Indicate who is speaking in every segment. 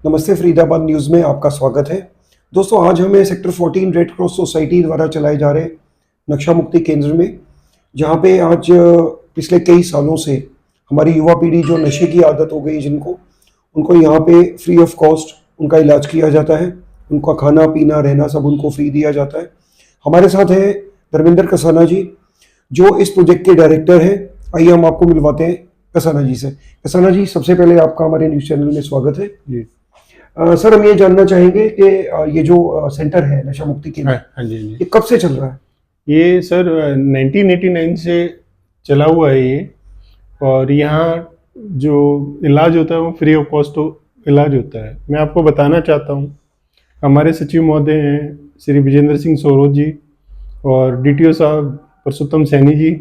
Speaker 1: नमस्ते, फरीदाबाद न्यूज़ में आपका स्वागत है। दोस्तों, आज हमें सेक्टर 14 रेड क्रॉस सोसाइटी द्वारा चलाए जा रहे नक्शा मुक्ति केंद्र में, जहां पे आज पिछले कई सालों से हमारी युवा पीढ़ी जो नशे की आदत हो गई उनको यहाँ पे फ्री ऑफ कॉस्ट उनका इलाज किया जाता है। उनका खाना पीना रहना सब उनको फ्री दिया जाता है। हमारे साथ हैं धर्मेंद्र कसाना जी, जो इस प्रोजेक्ट के डायरेक्टर हैं। आइए हम आपको मिलवाते हैं कसाना जी से। कसाना जी, सबसे पहले आपका हमारे न्यूज़ चैनल में स्वागत है जी। सर, हम ये जानना चाहेंगे कि ये जो सेंटर है नशा मुक्ति केंद्र,
Speaker 2: हाँ जी जी,
Speaker 1: ये कब से चल रहा है?
Speaker 2: ये सर 1989 से चला हुआ है ये। और यहाँ जो इलाज होता है वो फ्री ऑफ कॉस्ट इलाज होता है। मैं आपको बताना चाहता हूँ, हमारे सचिव महोदय हैं श्री विजेंद्र सिंह सोरोज जी और डीटीओ साहब पुरुषोत्तम सैनी जी,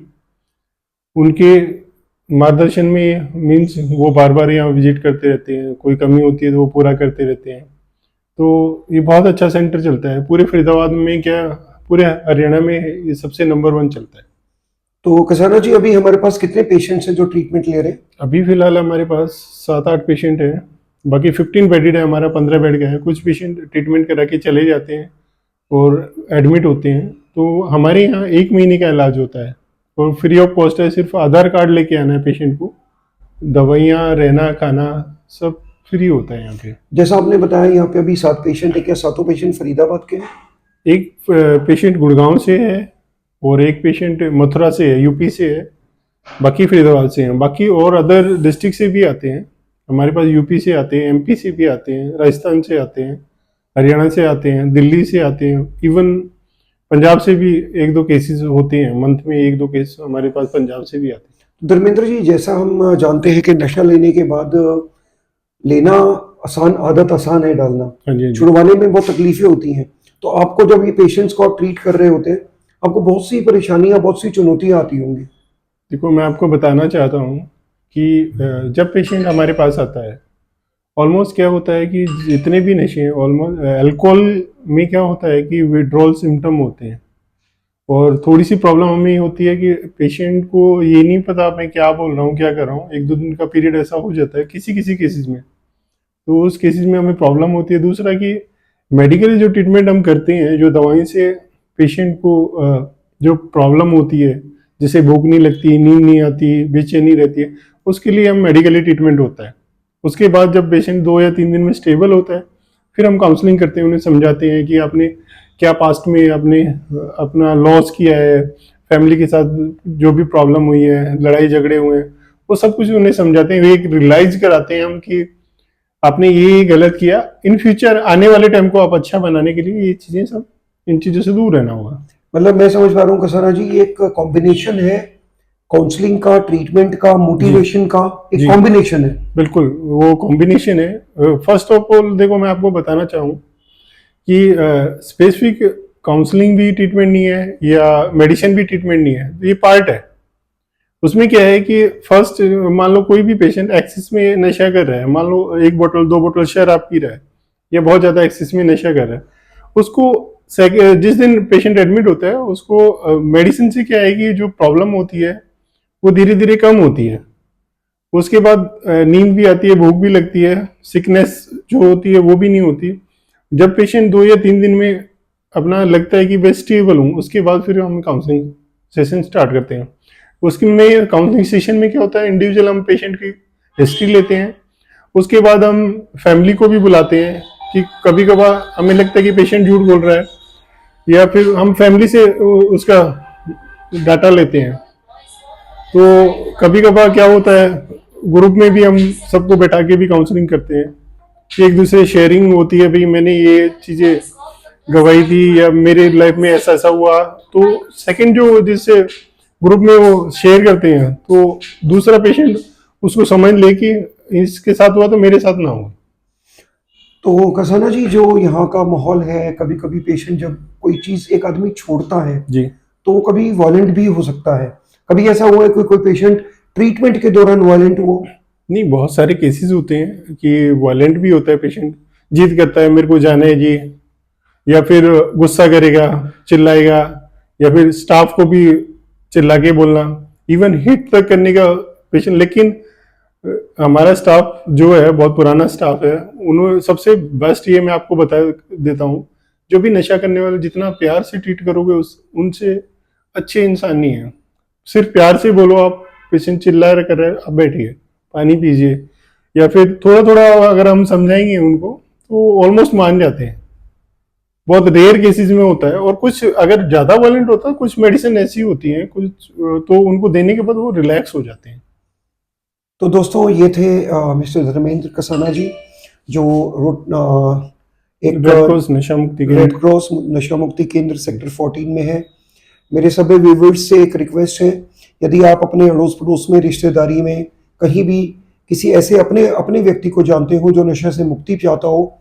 Speaker 2: उनके मार्गदर्शन में मीन्स वो बार बार यहाँ विजिट करते रहते हैं। कोई कमी होती है तो वो पूरा करते रहते हैं। तो ये बहुत अच्छा सेंटर चलता है पूरे फरीदाबाद में, क्या पूरे हरियाणा में ये सबसे नंबर 1 चलता है।
Speaker 1: तो कसाना जी, अभी हमारे पास कितने पेशेंट्स हैं जो ट्रीटमेंट ले रहे हैं?
Speaker 2: अभी फिलहाल हमारे पास 7-8 पेशेंट हैं। बाकी 15 बेडेड है, हमारा 15 बेड का है। कुछ पेशेंट ट्रीटमेंट करा के चले जाते हैं और एडमिट होते हैं। तो हमारे यहाँ 1 महीने का इलाज होता है और फ्री ऑफ कॉस्ट है। सिर्फ आधार कार्ड लेके आना है पेशेंट को, दवाइयाँ रहना खाना सब फ्री होता है यहाँ पे।
Speaker 1: जैसा आपने बताया, यहाँ पे अभी 7 पेशेंट है। क्या सातों पेशेंट फरीदाबाद के हैं?
Speaker 2: एक पेशेंट गुड़गांव से है और एक पेशेंट मथुरा से है, यूपी से है। बाकी फरीदाबाद से हैं। बाकी और अदर डिस्ट्रिक्ट से भी आते हैं हमारे पास। यूपी से आते हैं, एमपी से भी आते हैं, राजस्थान से आते हैं, हरियाणा से आते हैं, दिल्ली से आते हैं, इवन पंजाब से भी 1-2 केसेस होते हैं। मंथ में 1-2 केस हमारे पास पंजाब से भी आते हैं।
Speaker 1: धर्मेंद्र जी, जैसा हम जानते हैं कि नशा लेने के बाद लेना आसान, आदत आसान है डालना,
Speaker 2: हाँ जी हाँ जी।
Speaker 1: छुड़वाने में बहुत तकलीफें होती हैं। तो आपको जब ये पेशेंट्स को आप ट्रीट कर रहे होते हैं, आपको बहुत सी परेशानियां, बहुत सी चुनौतियां आती होंगी।
Speaker 2: देखो, मैं आपको बताना चाहता हूँ कि जब पेशेंट हमारे पास आता है, ऑलमोस्ट क्या होता है कि जितने भी नशे हैं, ऑलमोस्ट अल्कोहल में क्या होता है कि विड्रॉल सिम्टम होते हैं। और थोड़ी सी प्रॉब्लम हमें ये होती है कि पेशेंट को ये नहीं पता मैं क्या बोल रहा हूँ, क्या कर रहा हूँ। 1-2 दिन का पीरियड ऐसा हो जाता है किसी किसी केसेस में, तो उस केसेस में हमें प्रॉब्लम होती है। दूसरा कि मेडिकली जो ट्रीटमेंट हम करते हैं, जो दवाई से पेशेंट को जो प्रॉब्लम होती है, जैसे भूख नहीं लगती, नींद नहीं आती, बेचैनी रहती है, उसके लिए हम मेडिकली ट्रीटमेंट होता है। उसके बाद जब पेशेंट 2 या 3 दिन में स्टेबल होता है, फिर हम काउंसलिंग करते हैं, उन्हें समझाते हैं कि आपने क्या पास्ट में आपने अपना लॉस किया है, फैमिली के साथ जो भी प्रॉब्लम हुई है, लड़ाई झगड़े हुए हैं, वो सब कुछ उन्हें समझाते हैं। एक रियलाइज कराते हैं हम कि आपने ये गलत किया, इन फ्यूचर आने वाले टाइम को आप अच्छा बनाने के लिए ये चीजें सब, इन चीजों से दूर रहना होगा।
Speaker 1: मतलब मैं समझ पा रहा हूँ कसाना जी, ये एक कॉम्बिनेशन है काउंसलिंग का, ट्रीटमेंट का, मोटिवेशन का, एक कॉम्बिनेशन है।
Speaker 2: बिल्कुल, वो कॉम्बिनेशन है। फर्स्ट ऑफ ऑल देखो, मैं आपको बताना चाहूँ कि स्पेसिफिक काउंसलिंग भी ट्रीटमेंट नहीं है या मेडिसिन भी ट्रीटमेंट नहीं है, ये पार्ट है। उसमें क्या है कि फर्स्ट मान लो कोई भी पेशेंट एक्सेस में नशा कर रहा है, मान लो 1 बोतल 2 बोतल शराब पी रहा है या बहुत ज़्यादा एक्सेस में नशा कर रहा है, उसको जिस दिन पेशेंट एडमिट होता है उसको मेडिसिन से क्या है कि जो प्रॉब्लम होती है वो धीरे धीरे कम होती है। उसके बाद नींद भी आती है, भूख भी लगती है, सिकनेस जो होती है वो भी नहीं होती। जब पेशेंट 2 या 3 दिन में अपना लगता है कि मैं स्टेबल हूँ, उसके बाद फिर हम काउंसलिंग सेशन स्टार्ट करते हैं। उसके में काउंसलिंग सेशन में क्या होता है, इंडिविजुअल हम पेशेंट की हिस्ट्री लेते हैं। उसके बाद हम फैमिली को भी बुलाते हैं कि कभी कभार हमें लगता है कि पेशेंट झूठ बोल रहा है, या फिर हम फैमिली से उसका डाटा लेते हैं। तो कभी कभार क्या होता है, ग्रुप में भी हम सबको बैठा के भी काउंसलिंग करते हैं, एक दूसरे शेयरिंग होती है, भाई मैंने ये चीज़ें गवाही थी या मेरे लाइफ में ऐसा ऐसा हुआ। तो सेकंड जो जिससे ग्रुप में वो शेयर करते हैं, तो दूसरा पेशेंट उसको समझ ले कि इसके साथ हुआ तो मेरे साथ ना हो।
Speaker 1: तो कसाना जी, जो यहाँ का माहौल है, कभी कभी पेशेंट जब कोई चीज एक आदमी छोड़ता है
Speaker 2: जी,
Speaker 1: तो वो कभी वायलेंट भी हो सकता है। कभी ऐसा हुआ है कोई कोई पेशेंट ट्रीटमेंट के दौरान वायलेंट हो?
Speaker 2: नहीं, बहुत सारे केसेस होते हैं कि वायलेंट भी होता है पेशेंट, जिद करता है मेरे को जाना है जी, या फिर गुस्सा करेगा, चिल्लाएगा, या फिर स्टाफ को भी चिल्ला के बोलना, इवन हिट तक करने का पेशेंट। लेकिन हमारा स्टाफ जो है बहुत पुराना स्टाफ है, उन्होंने सबसे बेस्ट ये मैं आपको बता देता हूँ, जो भी नशा करने वाले जितना प्यार से ट्रीट करोगे उनसे अच्छे इंसान नहीं है। सिर्फ प्यार से बोलो, आप पेशेंट चिल्ला रहे कर रहे हैं, आप बैठिए पानी पीजिए, या फिर थोड़ा थोड़ा अगर हम समझाएंगे उनको तो ऑलमोस्ट मान जाते हैं। बहुत रेयर केसेस में होता है, और कुछ अगर ज्यादा वायलेंट होता है, कुछ मेडिसिन ऐसी होती हैं कुछ तो उनको देने के बाद वो रिलैक्स हो जाते हैं।
Speaker 1: तो दोस्तों ये थे मिस्टर धर्मेंद्र कसाना जी, जो एक
Speaker 2: रेड क्रॉस नशा मुक्ति
Speaker 1: रेड
Speaker 2: केंद्र।
Speaker 1: क्रॉस नशा मुक्ति केंद्र सेक्टर 14 में है। मेरे सभी व्यूवर्स से एक रिक्वेस्ट है, यदि आप अपने अड़ोस पड़ोस में, रिश्तेदारी में, कहीं भी किसी ऐसे अपने अपने व्यक्ति को जानते हो जो नशा से मुक्ति चाहता हो,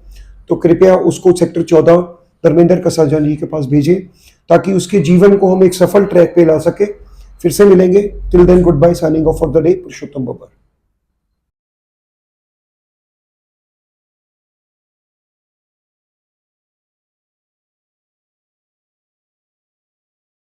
Speaker 1: तो कृपया उसको सेक्टर 14 धर्मेंद्र कसाना जी के पास भेजें, ताकि उसके जीवन को हम एक सफल ट्रैक पे ला सके। फिर से मिलेंगे, till then good bye, signing off for the day, Purushottam Babbar.